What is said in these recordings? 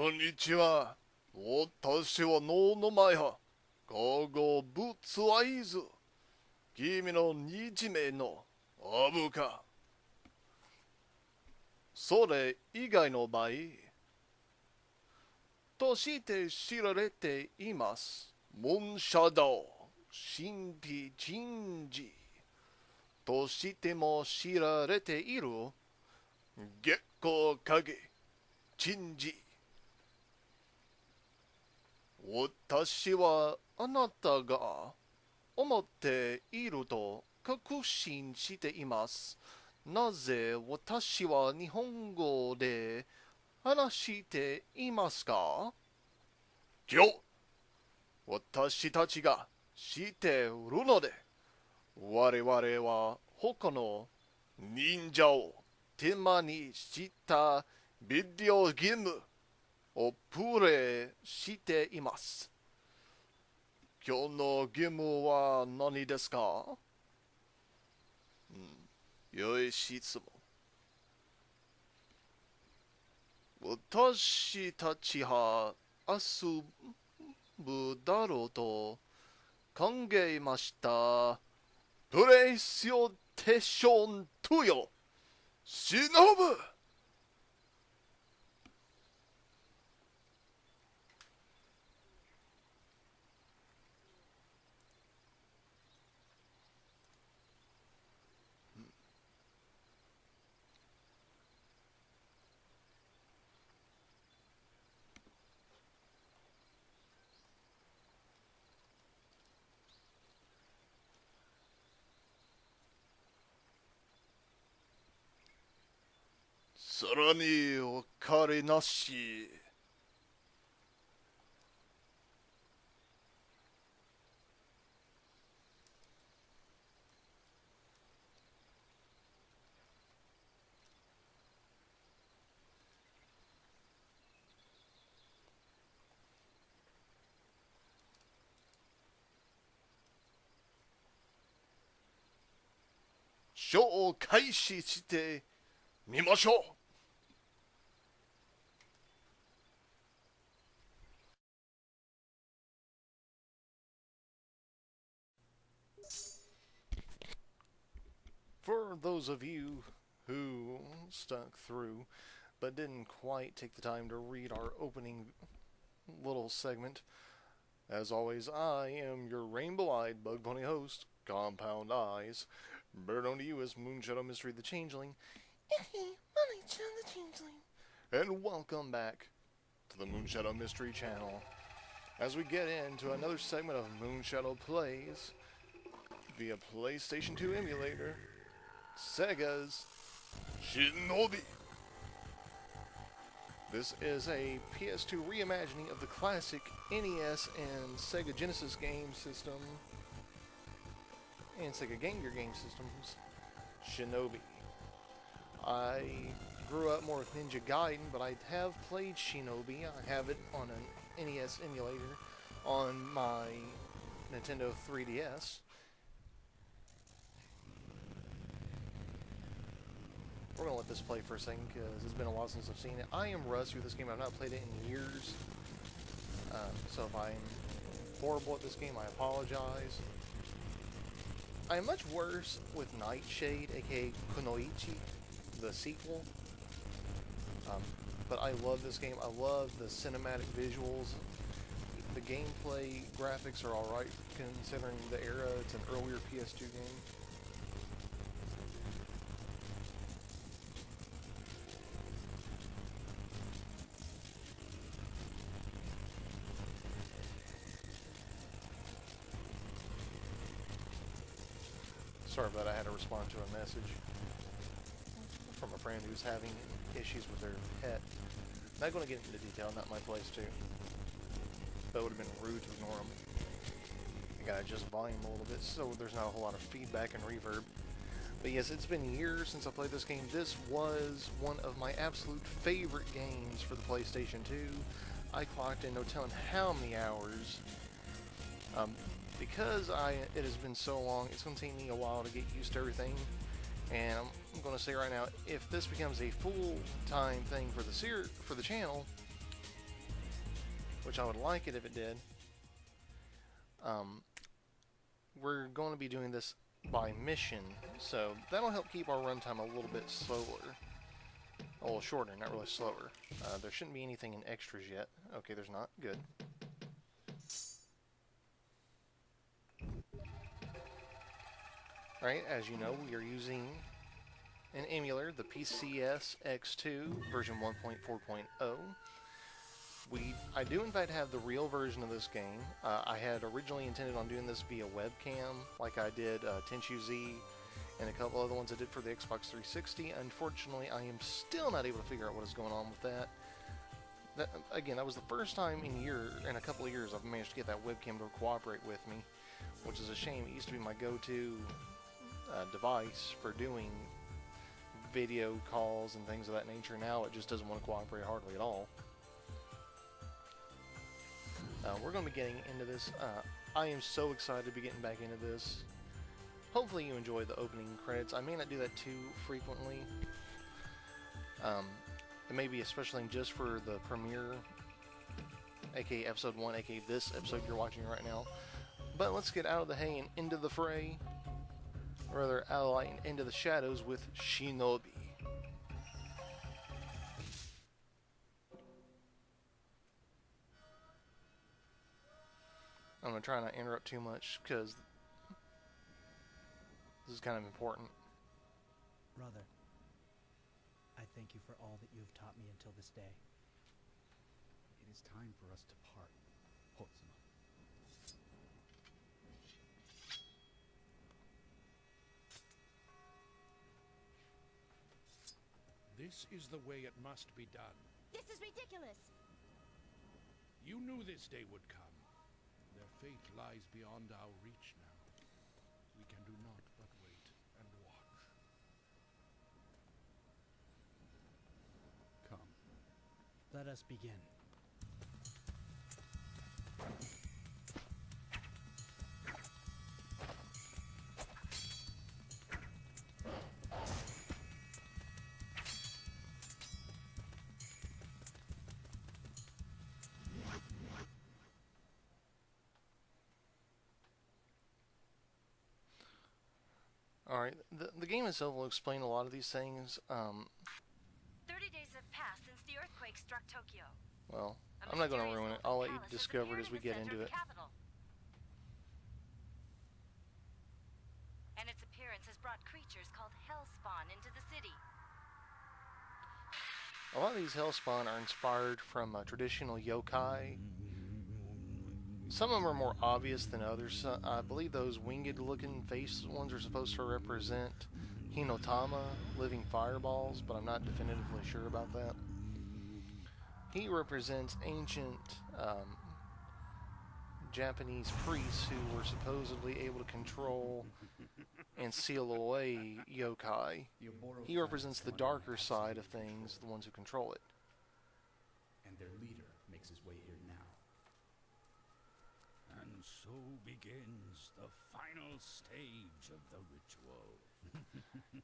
こんにちは。私は脳の前は、午後ぶつはいず。君の日名のアブか。それ以外の場合、として知られています。ムーンシャドウ、神秘人事としても知られている月光影、人事。私はあなたが思っていると確信しています。なぜ私は日本語で話していますか？今日、私たちが知っているので、我々は他の忍者をテーマにしたビデオゲームをプレイしています。今日のゲームは何ですか？良い質問。私たちは遊ぶだろうと考えました。プレイステーション2よ、忍ぶ。さらにお金なし。ショーを開始してみましょう。For those of you who stuck through but didn't quite take the time to read our opening little segment, as always, I am your rainbow-eyed bug pony host, Compound Eyes, better known to you as Moonshadow Mystery the Changeling, the Changeling, and welcome back to the Moonshadow Mystery channel. As we get into another segment of Moonshadow Plays via PlayStation 2 emulator, SEGA's Shinobi. This is a PS2 reimagining of the classic NES and Sega Genesis game system and Sega Game Gear game systems, Shinobi. I grew up more with Ninja Gaiden, but I have played Shinobi. I have it on an NES emulator on my Nintendo 3DS. We're going to let this play for a second because it's been a while since I've seen it. I am rusty with this game. I've not played it in years. So if I'm horrible at this game, I apologize. I am much worse with Nightshade, aka Kunoichi, the sequel. But I love this game. I love the cinematic visuals. The gameplay graphics are alright considering the era. It's an earlier PS2 game. Sorry about that, I had to respond to a message from a friend who's having issues with their pet. Not going to get into detail, not my place too. That would have been rude to ignore them. I gotta adjust volume a little bit so there's not a whole lot of feedback and reverb. But yes, it's been years since I played this game. This was one of my absolute favorite games for the PlayStation 2. I clocked in no telling how many hours. Because it has been so long, it's going to take me a while to get used to everything. And I'm going to say right now, if this becomes a full-time thing for the channel, which I would like it if it did. We're going to be doing this by mission, so that'll help keep our runtime a little bit slower. A little shorter, not really slower. There shouldn't be anything in extras yet. Okay, there's not. Good. Alright, as you know, we are using an emulator, the PCS X2 version 1.4.0. I do in fact have the real version of this game. I had originally intended on doing this via webcam, like I did Tenchu Z and a couple other ones I did for the Xbox 360. Unfortunately, I am still not able to figure out what is going on with that. Again, that was the first time in a couple of years I've managed to get that webcam to cooperate with me, which is a shame. It used to be my go-to device for doing video calls and things of that nature. Now it just doesn't want to cooperate hardly at all. We're going to be getting into this. I am so excited to be getting back into this. Hopefully you enjoy the opening credits. I may not do that too frequently. It may be a special thing just for the premiere, aka episode 1, aka this episode you're watching right now. But let's get out of the hay and into the fray. Or rather, out of the light and into the shadows with Shinobi. I'm going to try not to interrupt too much, because this is kind of important. Brother, I thank you for all that you have taught me until this day. It is time for us to part, Hotsuma. This is the way it must be done. This is ridiculous! You knew this day would come. Their fate lies beyond our reach now. We can do naught but wait and watch. Come. Let us begin. Alright, the game itself will explain a lot of these things. 30 days have passed since the earthquake struck Tokyo. Well, I'm not going to ruin it. I'll let you discover it as we get into it. And its appearance has brought creatures called Hellspawn into the city. A lot of these Hellspawn are inspired from traditional yokai. Some of them are more obvious than others. I believe those winged-looking face ones are supposed to represent Hinotama, living fireballs, but I'm not definitively sure about that. He represents ancient Japanese priests who were supposedly able to control and seal away yokai. He represents the darker side of things, the ones who control it. And their leader makes his way here now. And so begins the final stage of the ritual.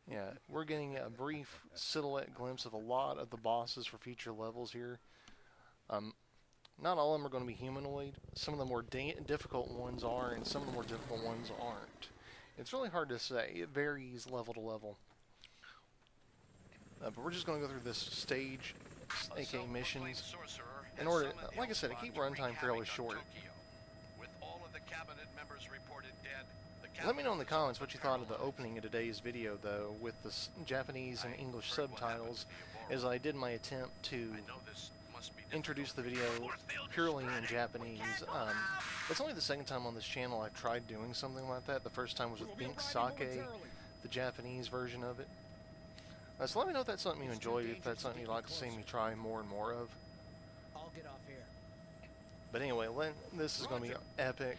Yeah, we're getting a brief silhouette glimpse of a lot of the bosses for future levels here. Not all of them are going to be humanoid. Some of the more difficult ones are, and some of the more difficult ones aren't. It's really hard to say. It varies level to level. But we're just going to go through this stage, aka missions, in order, like I said, to keep runtime fairly short. Let me know in the comments what you thought of the opening of today's video, though, with the Japanese and English subtitles, as I did my attempt to introduce the video purely in Japanese. It's only the second time on this channel I've tried doing something like that. The first time was with Pink Sake, the Japanese version of it. So let me know if that's something you enjoyed, if that's something you'd like to see me try more and more of. I'll get off here. But anyway, this is going to be epic.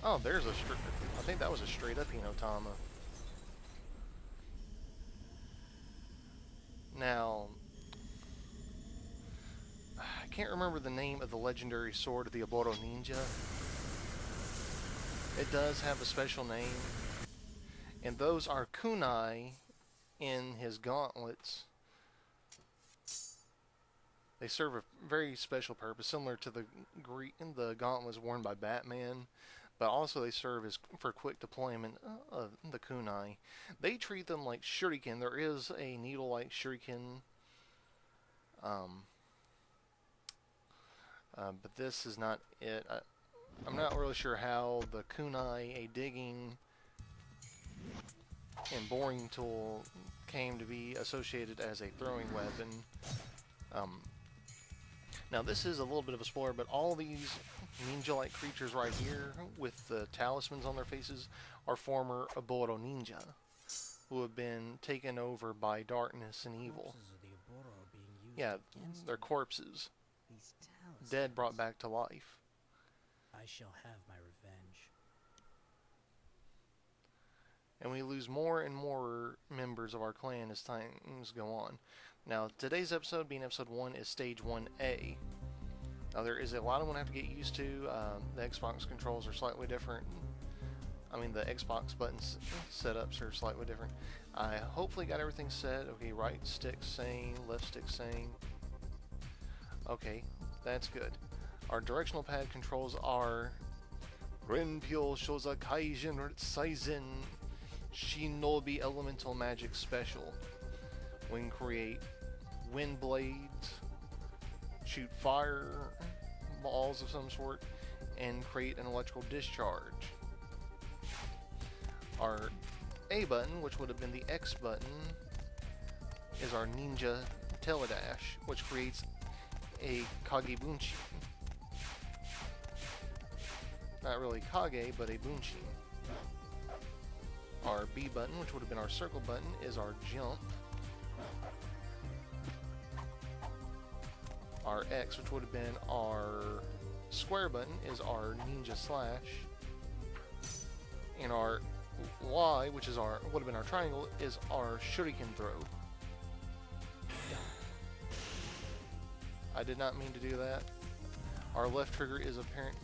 Oh, there's a I think that was a straight up Hinotama. Now, I can't remember the name of the legendary sword of the Oboro Ninja. It does have a special name. And those are kunai in his gauntlets. They serve a very special purpose, similar to the gauntlets worn by Batman, but also they serve as for quick deployment of the kunai. They treat them like shuriken. There is a needle-like shuriken, but this is not it. I'm not really sure how the kunai, a digging and boring tool, came to be associated as a throwing weapon. Now this is a little bit of a spoiler, but all these ninja-like creatures right here with the talismans on their faces are former Oboro ninja who have been taken over by darkness and evil. Corpses of the Oboro are being used Yeah, against they're me. corpses, These talismans. dead brought back to life. I shall have my revenge. And we lose more and more members of our clan as times go on. Now, today's episode, being episode 1, is stage 1A. Now, there is a lot I'm going to have to get used to. The Xbox controls are slightly different. I mean, the Xbox buttons setups are slightly different. I hopefully got everything set. Okay, right stick same, left stick same. Okay, that's good. Our directional pad controls are Renpyo Shoza Kaijin Saizen Shinobi Elemental Magic Special. We can create wind blades, shoot fire balls of some sort, and create an electrical discharge. Our A button, which would have been the X button, is our ninja teledash, which creates a kage bunshin. Not really kage, but a bunshin. Our B button, which would have been our circle button, is our jump. Our X, which would have been our square button, is our ninja slash. And our Y, which is our would have been our triangle, is our shuriken throw. I did not mean to do that. Our left trigger is apparent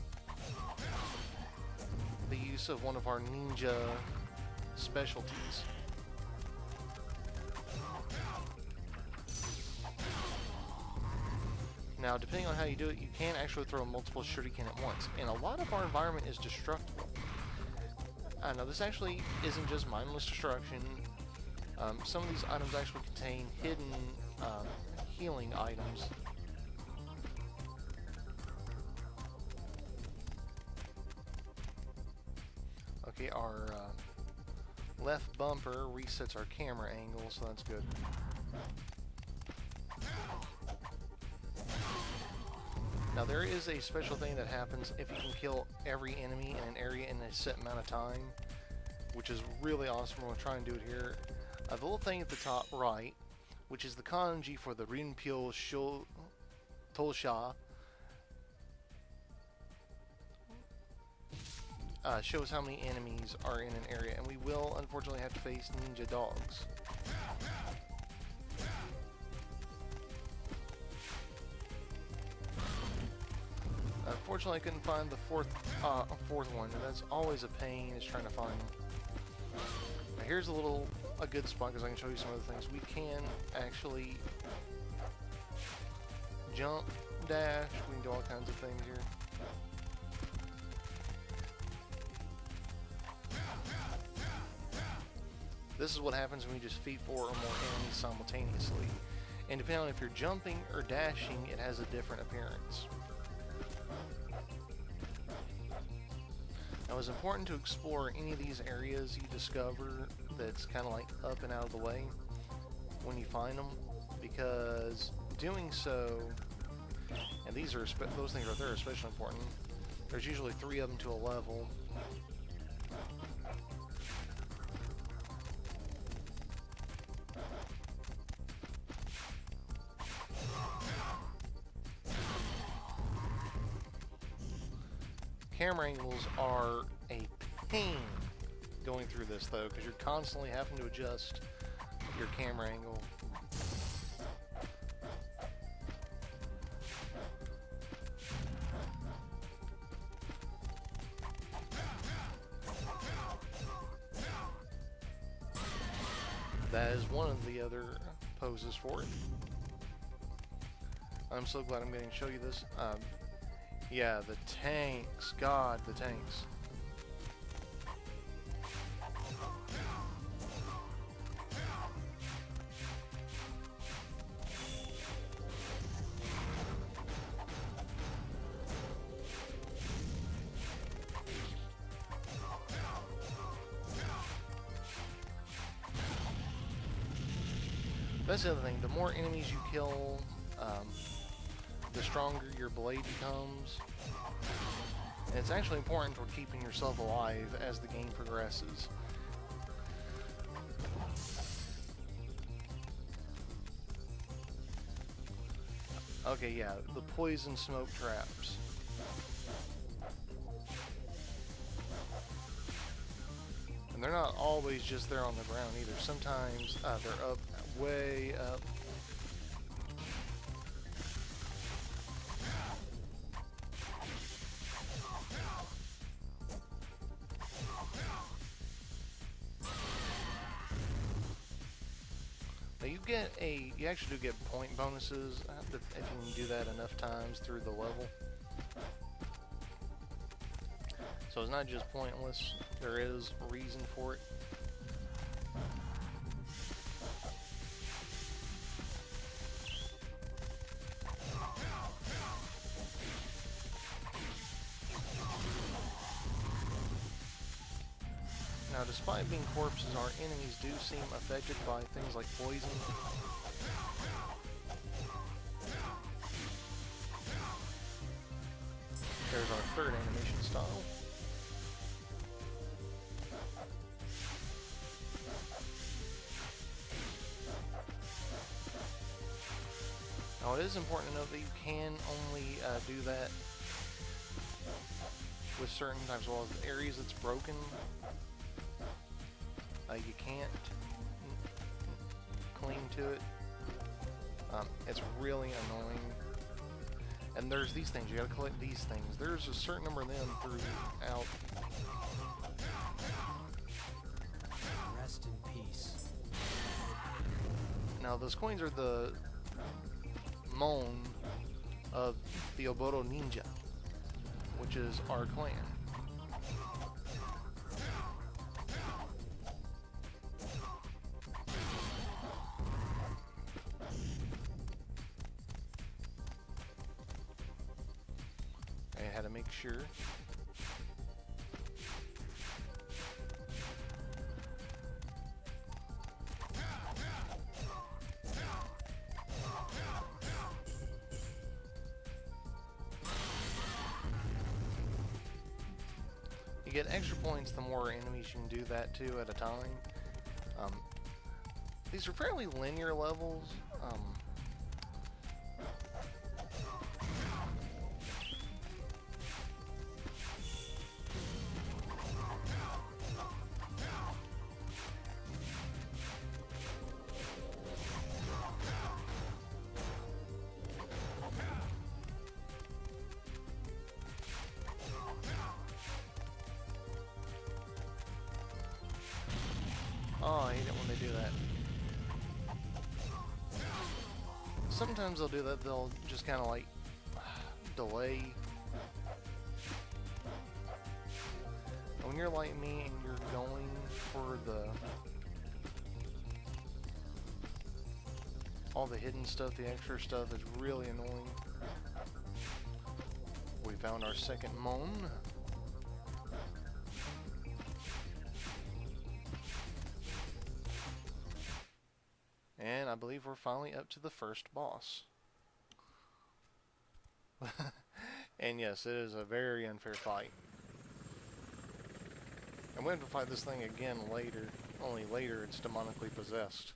the use of one of our ninja specialties. Now, depending on how you do it, you can actually throw multiple shuriken at once, and a lot of our environment is destructible. Now, this actually isn't just mindless destruction. Some of these items actually contain hidden healing items. Okay, our left bumper resets our camera angle, so that's good. Now there is a special thing that happens if you can kill every enemy in an area in a set amount of time, which is really awesome. We're going to try and do it here. The little thing at the top right, which is the kanji for the Rinpyo Tosha, shows how many enemies are in an area, and we will unfortunately have to face ninja dogs. Unfortunately, I couldn't find the fourth one, and that's always a pain, is trying to find them. Now, here's a good spot, because I can show you some other things. We can actually jump, dash, we can do all kinds of things here. This is what happens when you just feed 4 or more enemies simultaneously. And depending on if you're jumping or dashing, it has a different appearance. Now, it's important to explore any of these areas you discover that's kind of like up and out of the way when you find them, because doing so, and these are those things right there are especially important. There's usually 3 of them to a level. Camera angles are a pain going through this, though, because you're constantly having to adjust your camera angle. That is one of the other poses for it. I'm so glad I'm getting to show you this. Yeah, the tanks. God, the tanks. That's the other thing. The more enemies you kill, the stronger your blade becomes. And it's actually important for keeping yourself alive as the game progresses. Okay, yeah, the poison smoke traps. And they're not always just there on the ground either. Sometimes they're up, way up. Now you actually do get point bonuses if you can do that enough times through the level. So it's not just pointless, there is a reason for it. Now, despite being corpses, our enemies do seem affected by things like poison. There's our third animation style. Now, it is important to note that you can only do that with certain types of walls. The areas that's broken, you can't cling to it. It's really annoying. And there's these things, you gotta collect these things. There's a certain number of them throughout. Rest in peace. Now those coins are the Mon of the Oboro Ninja, which is our clan. I had to make sure. You get extra points the more enemies you can do that to at a time. These are fairly linear levels. Oh, I hate it when they do that. Sometimes they'll do that, they'll just kind of like delay. And when you're like me and you're going for all the hidden stuff, the extra stuff is really annoying. We found our second Mon. And I believe we're finally up to the first boss. And yes, it is a very unfair fight. And we have to fight this thing again later. Only later it's demonically possessed.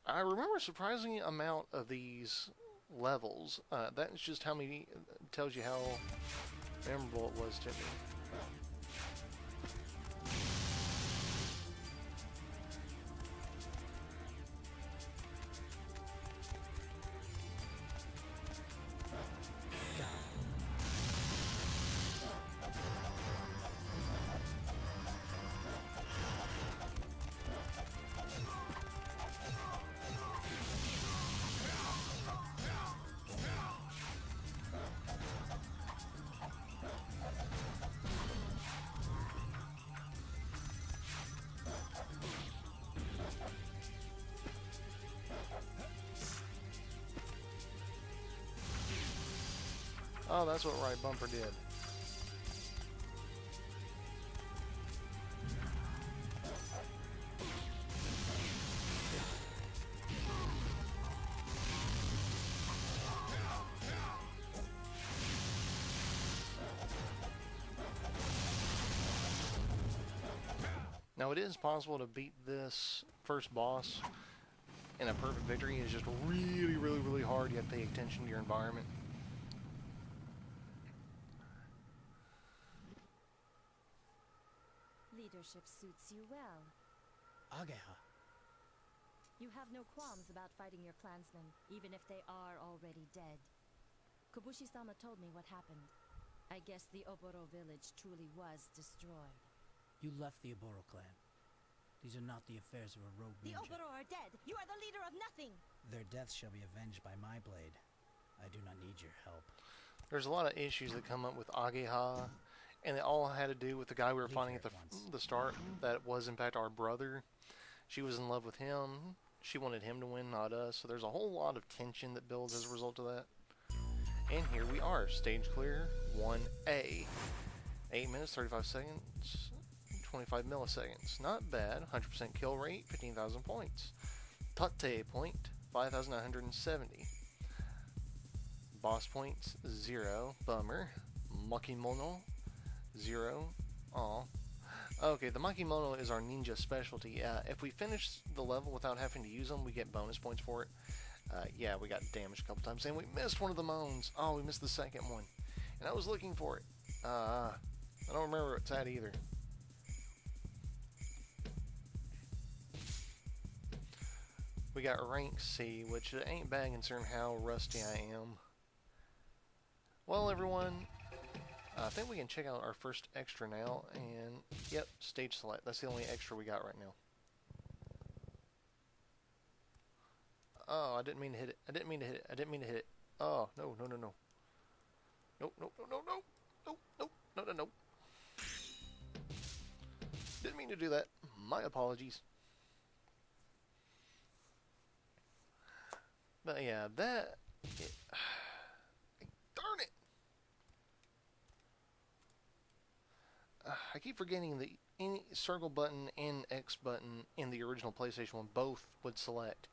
I remember a surprising amount of these levels. That's just how many, tells you how memorable it was to me. Oh, that's what right bumper did. Now, it is possible to beat this first boss in a perfect victory. It's just really, really, really hard. You have to pay attention to your environment. Leadership suits you well. Ageha. You have no qualms about fighting your clansmen, even if they are already dead. Kobushi-sama told me what happened. I guess the Oboro village truly was destroyed. You left the Oboro clan. These are not the affairs of a rogue The ninja. Oboro are dead! You are the leader of nothing! Their deaths shall be avenged by my blade. I do not need your help. There's a lot of issues that come up with Ageha, and they all had to do with the guy we were Leave finding here at at the start. That was, in fact, our brother. She was in love with him. She wanted him to win, not us. So there's a whole lot of tension that builds as a result of that. And here we are, stage clear 1A. 8 minutes, 35 seconds, 25 milliseconds. Not bad. 100% kill rate, 15,000 points. Tate point, 5,970. Boss points, 0. Bummer. Makimono, 0. Aw. Okay, the Makimono is our ninja specialty. If we finish the level without having to use them, we get bonus points for it. Yeah, we got damaged a couple times. And we missed one of the moans. Oh, we missed the second one. And I was looking for it. I don't remember where it's at either. We got rank C, which ain't bad considering how rusty I am. Well, everyone, I think we can check out our first extra now. And, yep, stage select. That's the only extra we got right now. Oh, I didn't mean to hit it. I didn't mean to hit it. I didn't mean to hit it. Oh, no, no, no, no. Nope, nope, no, no, no. Nope, nope, no, no, no. Didn't mean to do that. My apologies. But yeah, that... darn it! I keep forgetting the circle button and X button in the original PlayStation 1 both would select.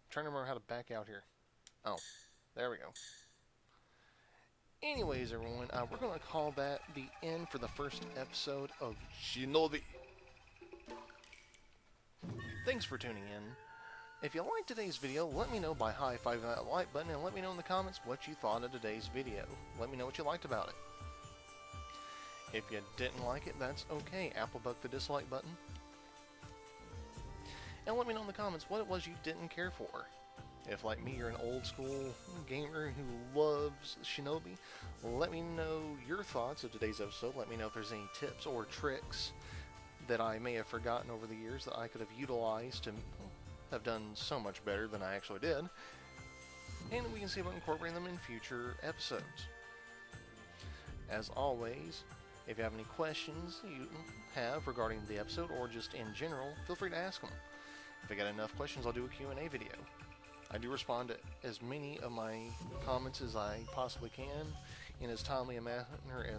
Trying to remember how to back out here. Oh, there we go. Anyways, everyone, we're going to call that the end for the first episode of Shinobi. Thanks for tuning in. If you liked today's video, let me know by high-fiving that like button and let me know in the comments what you thought of today's video. Let me know what you liked about it. If you didn't like it, that's okay. Apple buck the dislike button. And let me know in the comments what it was you didn't care for. If, like me, you're an old-school gamer who loves Shinobi, let me know your thoughts of today's episode. Let me know if there's any tips or tricks that I may have forgotten over the years that I could have utilized to have done so much better than I actually did. And we can see about incorporating them in future episodes. As always, if you have any questions you have regarding the episode or just in general, feel free to ask them. If I got enough questions, I'll do a Q&A video. I do respond to as many of my comments as I possibly can in as timely a manner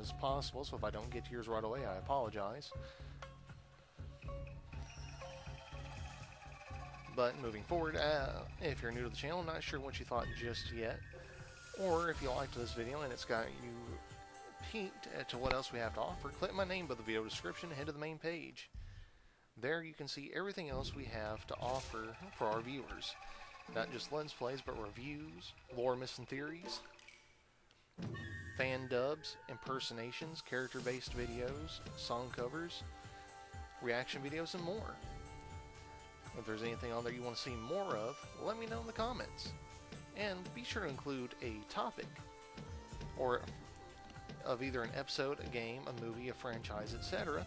as possible, so if I don't get to yours right away, I apologize. But moving forward, if you're new to the channel, not sure what you thought just yet, or if you liked this video and it's got you peeked to what else we have to offer, click my name by the video description and head to the main page. There you can see everything else we have to offer for our viewers. Not just Let's Plays, but reviews, lore, myths, and theories, fan dubs, impersonations, character-based videos, song covers, reaction videos, and more. If there's anything on there you want to see more of, let me know in the comments. And be sure to include a topic, or of either an episode, a game, a movie, a franchise, etc.,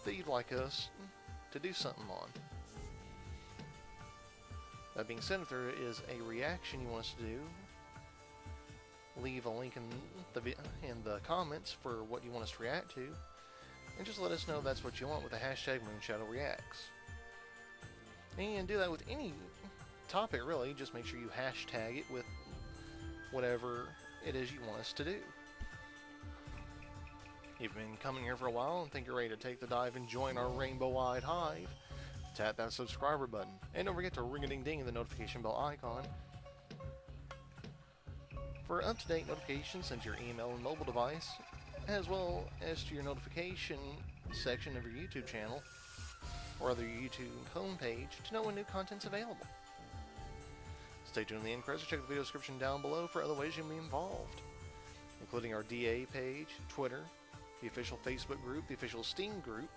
that you'd like us to do something on. That being said, if there is a reaction you want us to do, leave a link in the comments for what you want us to react to, and just let us know that's what you want with the hashtag MoonshadowReacts. And you can do that with any topic, really. Just make sure you hashtag it with whatever it is you want us to do. You've been coming here for a while and think you're ready to take the dive and join our rainbow-eyed hive? Tap that subscriber button, and don't forget to ring-a-ding-ding the notification bell icon for up-to-date notifications sent to your email and mobile device, as well as to your notification section of your YouTube channel or other YouTube homepage to know when new content's available. Stay tuned to the end credits or check the video description down below for other ways you can be involved, including our DA page, Twitter, the official Facebook group, the official Steam group,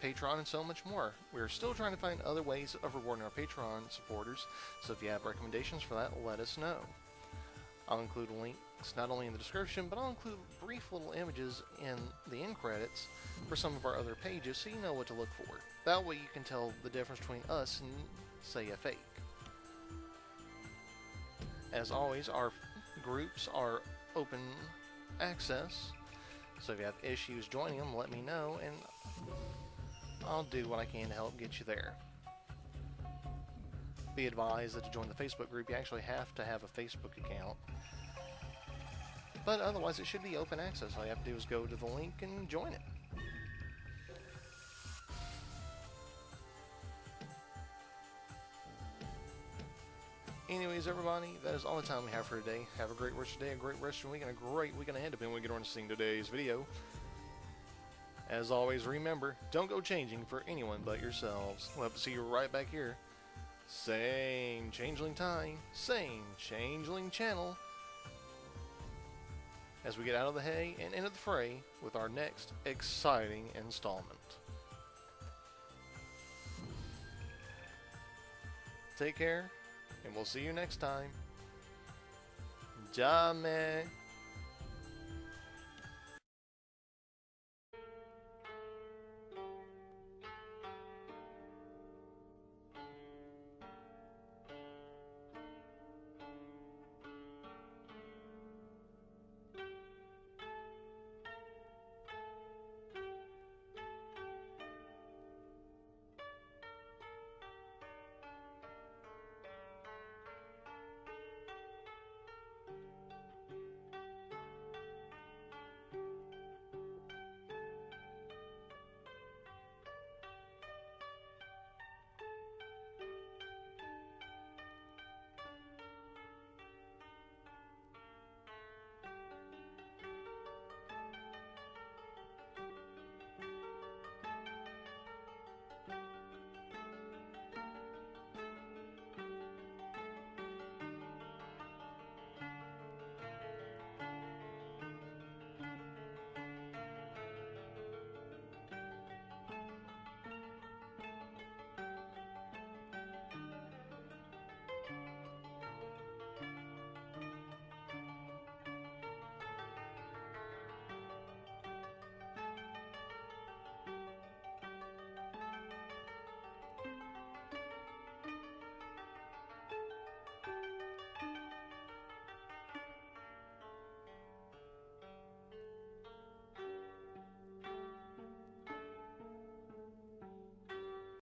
Patreon, and so much more. We are still trying to find other ways of rewarding our Patreon supporters, so if you have recommendations for that, let us know. I'll include links not only in the description, but I'll include brief little images in the end credits for some of our other pages so you know what to look for. That way you can tell the difference between us and, say, a fake. As always, our groups are open access, so if you have issues joining them, let me know, and I'll do what I can to help get you there. Be advised that to join the Facebook group, you actually have to have a Facebook account. But otherwise, it should be open access. All you have to do is go to the link and join it. Anyways, everybody, that is all the time we have for today. Have a great rest of the day, a great rest of the week, and a great weekend ahead, depending when we get around to seeing today's video. As always, remember, don't go changing for anyone but yourselves. We'll have to see you right back here. Same changeling time, same changeling channel, as we get out of the hay and into the fray with our next exciting installment. Take care, and we'll see you next time. Jame.